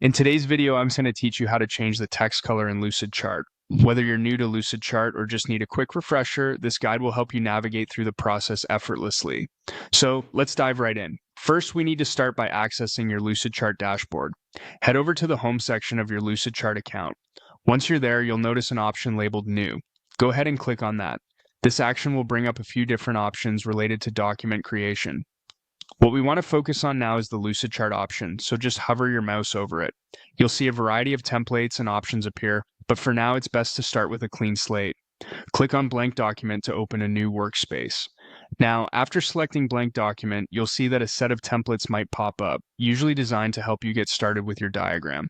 In today's video, I'm going to teach you how to change the text color in Lucidchart. Whether you're new to Lucidchart or just need a quick refresher, this guide will help you navigate through the process effortlessly. So let's dive right in. First, we need to start by accessing your Lucidchart dashboard. Head over to the home section of your Lucidchart account. Once you're there, you'll notice an option labeled New. Go ahead and click on that. This action will bring up a few different options related to document creation. What we want to focus on now is the Lucidchart option, so just hover your mouse over it. You'll see a variety of templates and options appear, but for now it's best to start with a clean slate. Click on Blank Document to open a new workspace. Now, after selecting Blank Document, you'll see that a set of templates might pop up, usually designed to help you get started with your diagram.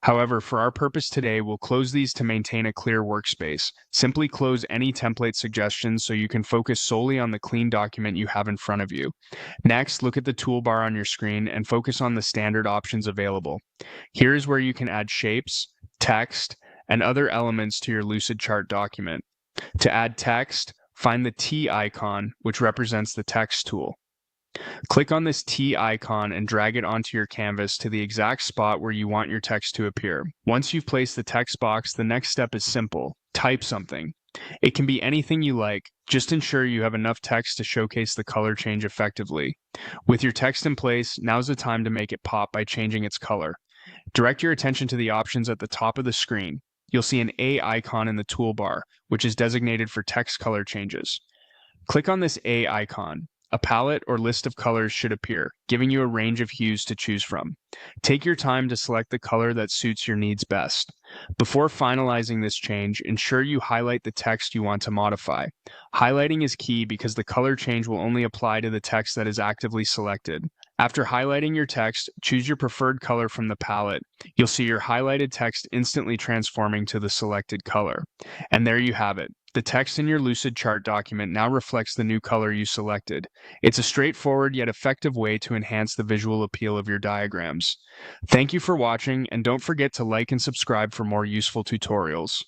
However, for our purpose today, we'll close these to maintain a clear workspace. Simply close any template suggestions so you can focus solely on the clean document you have in front of you. Next, look at the toolbar on your screen and focus on the standard options available. Here is where you can add shapes, text, and other elements to your Lucidchart document. To add text, find the T icon, which represents the text tool. Click on this T icon and drag it onto your canvas to the exact spot where you want your text to appear. Once you've placed the text box, the next step is simple. Type something. It can be anything you like. Just ensure you have enough text to showcase the color change effectively. With your text in place, now's the time to make it pop by changing its color. Direct your attention to the options at the top of the screen. You'll see an A icon in the toolbar, which is designated for text color changes. Click on this A icon. A palette or list of colors should appear, giving you a range of hues to choose from. Take your time to select the color that suits your needs best. Before finalizing this change, ensure you highlight the text you want to modify. Highlighting is key because the color change will only apply to the text that is actively selected. After highlighting your text, choose your preferred color from the palette. You'll see your highlighted text instantly transforming to the selected color. And there you have it. The text in your Lucidchart document now reflects the new color you selected. It's a straightforward yet effective way to enhance the visual appeal of your diagrams. Thank you for watching, and don't forget to like and subscribe for more useful tutorials.